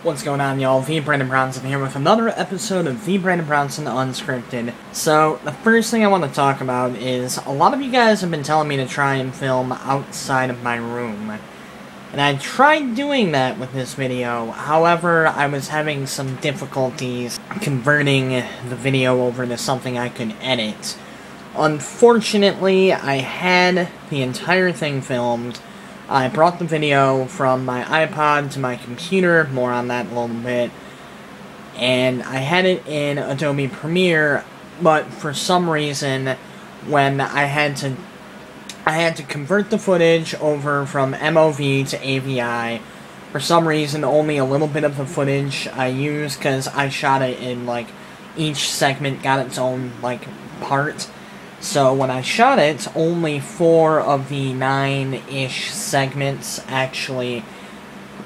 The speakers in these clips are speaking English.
What's going on, y'all? THEBrandonBrownson here with another episode of TBB Unscripted. So, the first thing I want to talk about is, a lot of you guys have been telling me to try and film outside of my room. And I tried doing that with this video, however, I was having some difficulties converting the video over to something I could edit. Unfortunately, I had the entire thing filmed. I brought the video from my iPod to my computer, more on that in a little bit, and I had it in Adobe Premiere, but for some reason, when I had to convert the footage over from MOV to AVI. For some reason, only a little bit of the footage I used, because I shot it in, like, each segment got its own, like, part. So when I shot it, only 4 of the 9-ish segments actually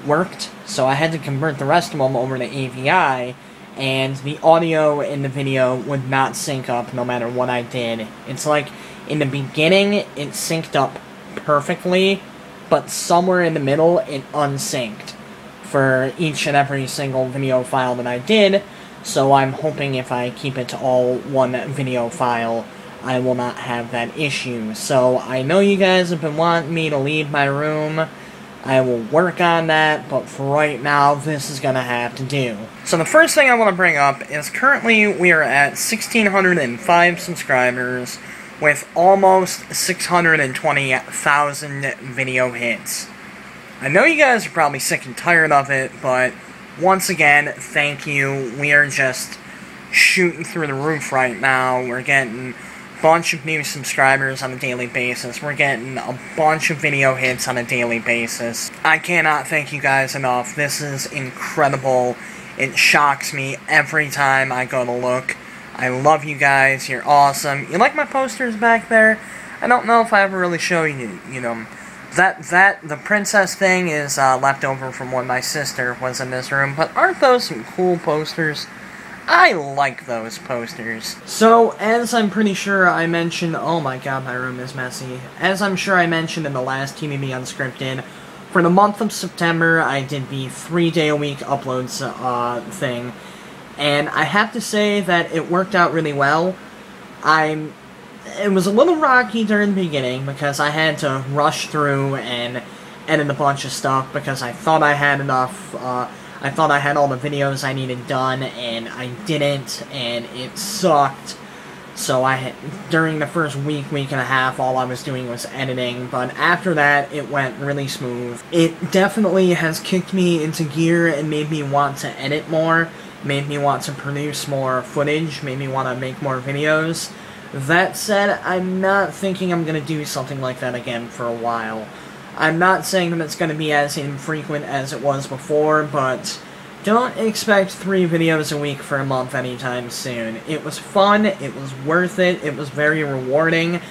worked. So I had to convert the rest of them over to AVI, and the audio in the video would not sync up no matter what I did. It's like, in the beginning, it synced up perfectly, but somewhere in the middle, it unsynced for each and every single video file that I did. So I'm hoping if I keep it to all one video file, I will not have that issue. So, I know you guys have been wanting me to leave my room. I will work on that, but for right now, this is gonna have to do. So the first thing I want to bring up is currently we are at 1,605 subscribers with almost 620,000 video hits. I know you guys are probably sick and tired of it, but once again, thank you. We are just shooting through the roof right now. We're getting bunch of new subscribers on a daily basis. We're getting a bunch of video hits on a daily basis. I cannot thank you guys enough. This is incredible. It shocks me every time I go to look. I love you guys. You're awesome. You like my posters back there? I don't know if I ever really show you, the princess thing is left over from when my sister was in this room, but aren't those some cool posters? I like those posters. So, as I'm pretty sure I mentioned, oh my god, my room is messy. As I'm sure I mentioned in the last TBB Unscripted, for the month of September, I did the 3-day-a-week uploads thing, and I have to say that it worked out really well. It was a little rocky during the beginning, because I had to rush through and edit a bunch of stuff, because I thought I had enough, I thought I had all the videos I needed done, and I didn't, and it sucked. So during the first week and a half, all I was doing was editing, but after that, it went really smooth. It definitely has kicked me into gear and made me want to edit more, made me want to produce more footage, made me want to make more videos. That said, I'm not thinking I'm going to do something like that again for a while. I'm not saying that it's going to be as infrequent as it was before, but don't expect 3 videos a week for a month anytime soon. It was fun, it was worth it, it was very rewarding,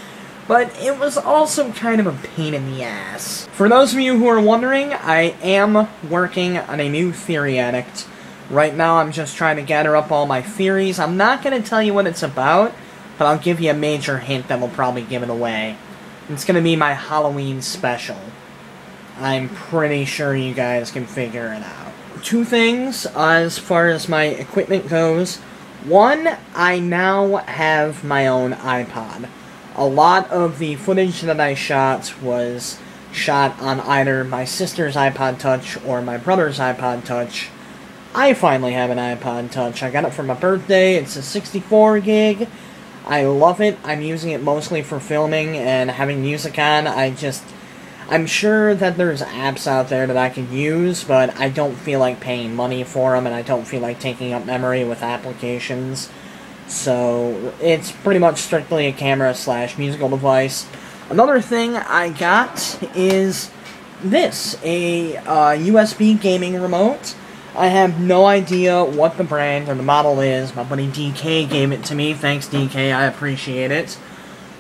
but it was also kind of a pain in the ass. For those of you who are wondering, I am working on a new Theory Addict. Right now I'm just trying to gather up all my theories. I'm not going to tell you what it's about, but I'll give you a major hint that will probably give it away. It's going to be my Halloween special. I'm pretty sure you guys can figure it out. 2 things as far as my equipment goes. 1, I now have my own iPod. A lot of the footage that I shot was shot on either my sister's iPod Touch or my brother's iPod Touch. I finally have an iPod Touch. I got it for my birthday. It's a 64 gig. I love it. I'm using it mostly for filming and having music on. I'm sure that there's apps out there that I could use, but I don't feel like paying money for them, and I don't feel like taking up memory with applications. So, it's pretty much strictly a camera/musical device. Another thing I got is this, a USB gaming remote. I have no idea what the brand or the model is. My buddy DK gave it to me. Thanks, DK. I appreciate it.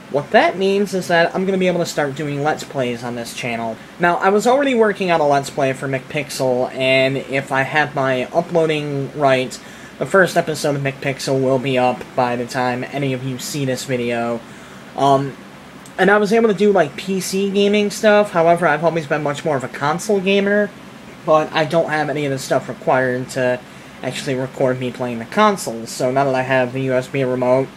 What that means is that I'm going to be able to start doing Let's Plays on this channel. Now, I was already working on a Let's Play for McPixel, and if I have my uploading right, the first episode of McPixel will be up by the time any of you see this video. And I was able to do, like, PC gaming stuff. However, I've always been much more of a console gamer. but I don't have any of the stuff required to actually record me playing the consoles. So now that I have the USB remote,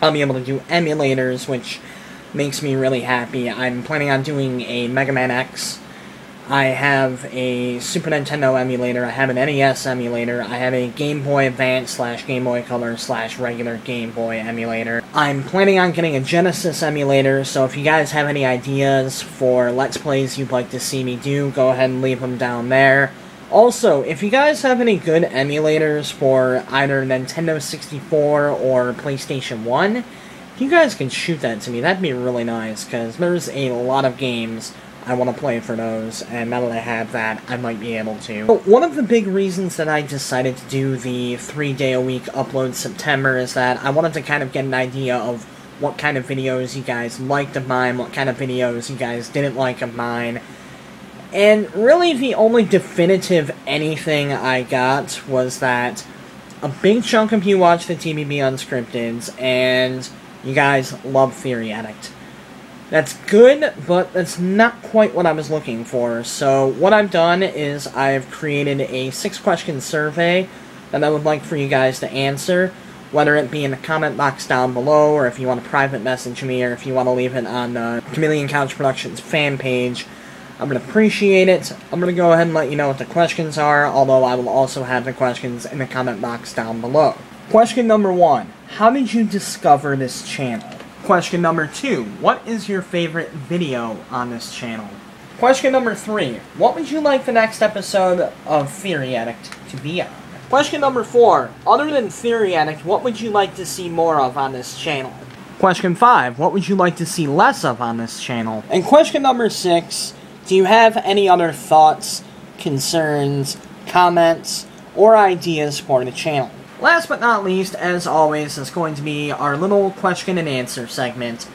I'll be able to do emulators, which makes me really happy. I'm planning on doing a Mega Man X. I have a Super Nintendo emulator, I have an NES emulator, I have a Game Boy Advance / Game Boy Color / regular Game Boy emulator. I'm planning on getting a Genesis emulator, so if you guys have any ideas for Let's Plays you'd like to see me do, go ahead and leave them down there. Also, if you guys have any good emulators for either Nintendo 64 or PlayStation 1, if you guys can shoot that to me, that'd be really nice, because there's a lot of games I want to play for those, and now that I have that, I might be able to. But one of the big reasons that I decided to do the 3-day-a-week upload September is that I wanted to kind of get an idea of what kind of videos you guys liked of mine, what kind of videos you guys didn't like of mine. And really the only definitive anything I got was that a big chunk of you watch the TBB Unscripted, and you guys love Theory Addict. That's good, but that's not quite what I was looking for. So what I've done is I've created a 6-question survey that I would like for you guys to answer, whether it be in the comment box down below, or if you want to private message me, or if you want to leave it on the Chameleon Couch Productions fan page. I would appreciate it. I'm going to go ahead and let you know what the questions are, although I will also have the questions in the comment box down below. Question number 1. How did you discover this channel? Question number 2. What is your favorite video on this channel? Question number 3. What would you like the next episode of Theory Addict to be on? Question number 4. Other than Theory Addict, what would you like to see more of on this channel? Question 5. What would you like to see less of on this channel? And question number 6. Do you have any other thoughts, concerns, comments, or ideas for the channel? Last but not least, as always, is going to be our little question and answer segment.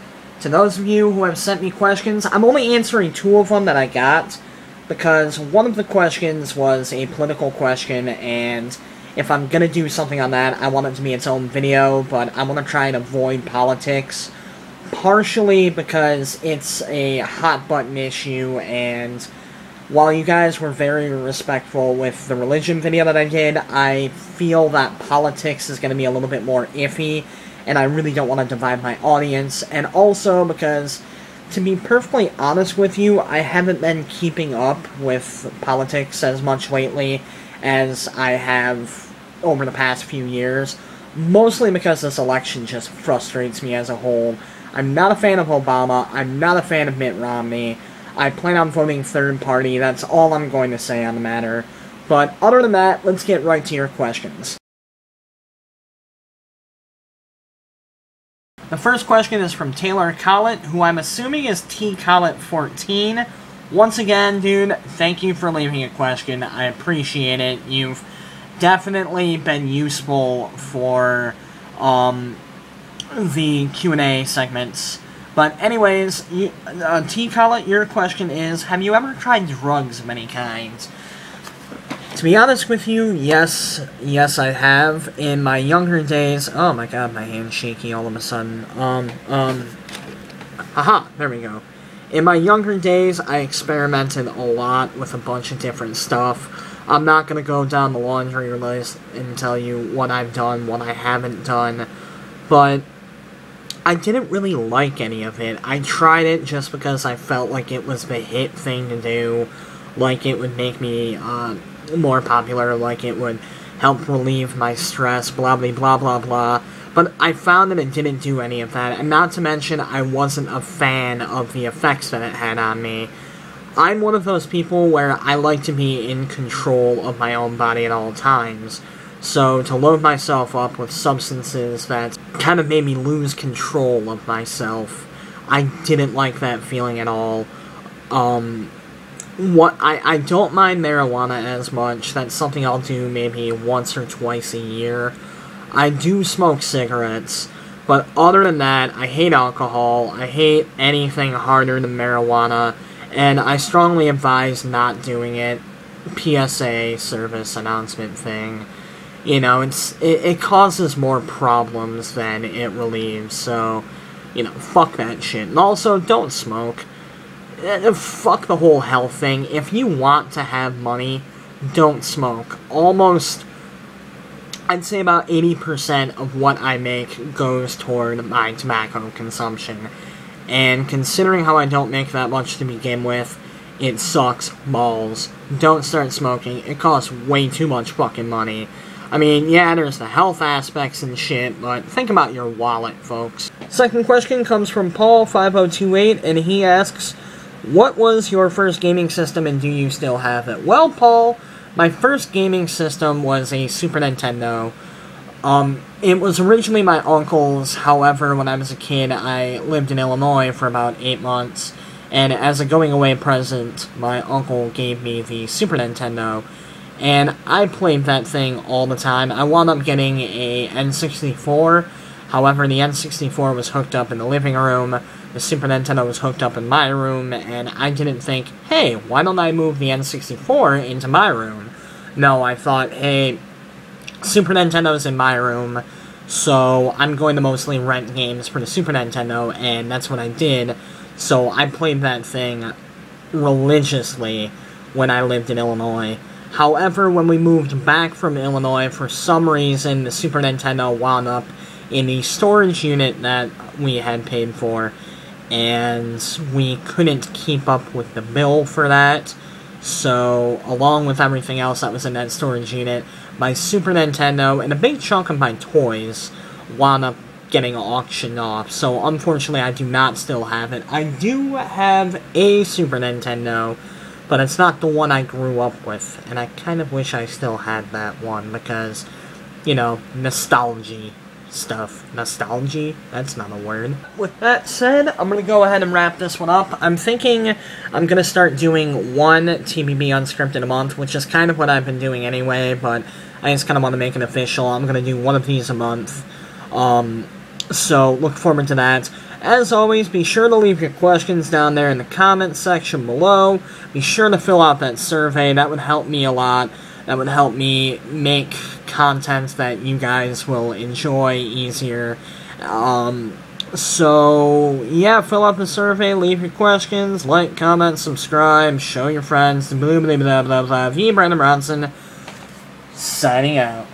To those of you who have sent me questions, I'm only answering 2 of them that I got, because one of the questions was a political question, and if I'm gonna do something on that, I want it to be its own video, but I want to try and avoid politics. Partially because it's a hot-button issue, and while you guys were very respectful with the religion video that I did, I feel that politics is going to be a little bit more iffy, and I really don't want to divide my audience, and also because, to be perfectly honest with you, I haven't been keeping up with politics as much lately as I have over the past few years, mostly because this election just frustrates me as a whole. I'm not a fan of Obama, I'm not a fan of Mitt Romney, I plan on voting third party, that's all I'm going to say on the matter. But other than that, let's get right to your questions. The first question is from Taylor Collett, who I'm assuming is T Collett 14. Once again, dude, thank you for leaving a question, I appreciate it. You've definitely been useful for, the Q&A segments. But anyways, T. Collett, your question is, have you ever tried drugs of any kind? To be honest with you, yes I have. In my younger days, oh my god, my hand's shaky all of a sudden. Aha, there we go. In my younger days, I experimented a lot with a bunch of different stuff. I'm not gonna go down the laundry list and tell you what I've done, what I haven't done, but I didn't really like any of it. I tried it just because I felt like it was the hit thing to do, like it would make me more popular, like it would help relieve my stress, blah blah blah blah blah. But I found that it didn't do any of that, and not to mention I wasn't a fan of the effects that it had on me. I'm one of those people where I like to be in control of my own body at all times. So to load myself up with substances that kind of made me lose control of myself, I didn't like that feeling at all. I don't mind marijuana as much. That's something I'll do maybe once or twice a year. I do smoke cigarettes, but other than that, I hate alcohol, I hate anything harder than marijuana, and I strongly advise not doing it. PSA service announcement thing. You know, it causes more problems than it relieves, so, you know, fuck that shit. And also, don't smoke. fuck the whole health thing. If you want to have money, don't smoke. Almost, I'd say about 80% of what I make goes toward my tobacco consumption. And considering how I don't make that much to begin with, it sucks balls. Don't start smoking. It costs way too much fucking money. I mean, yeah, there's the health aspects and shit, but think about your wallet, folks. Second question comes from Paul5028, and he asks, what was your first gaming system and do you still have it? Well, Paul, my first gaming system was a Super Nintendo. It was originally my uncle's. However, when I was a kid, I lived in Illinois for about 8 months, and as a going-away present, my uncle gave me the Super Nintendo, and I played that thing all the time. I wound up getting a N64, however, the N64 was hooked up in the living room, the Super Nintendo was hooked up in my room, and I didn't think, hey, why don't I move the N64 into my room? No, I thought, hey, Super Nintendo's in my room, so I'm going to mostly rent games for the Super Nintendo, and that's what I did. So I played that thing religiously when I lived in Illinois. However, when we moved back from Illinois, for some reason, the Super Nintendo wound up in the storage unit that we had paid for, and we couldn't keep up with the bill for that. So, along with everything else that was in that storage unit, my Super Nintendo and a big chunk of my toys wound up getting auctioned off. So, unfortunately, I do not still have it. I do have a Super Nintendo, but it's not the one I grew up with, and I kind of wish I still had that one, because, you know, nostalgia stuff. Nostalgia? That's not a word. With that said, I'm gonna go ahead and wrap this one up. I'm thinking I'm gonna start doing one TBB Unscripted a month, which is kind of what I've been doing anyway, but I just kind of want to make it official. I'm gonna do one of these a month. So, look forward to that. As always, be sure to leave your questions down there in the comments section below. Be sure to fill out that survey. That would help me a lot. That would help me make content that you guys will enjoy easier. So, yeah, fill out the survey, leave your questions, like, comment, subscribe, show your friends, blah, blah, blah, blah, blah, THEBrandonBrownson, signing out.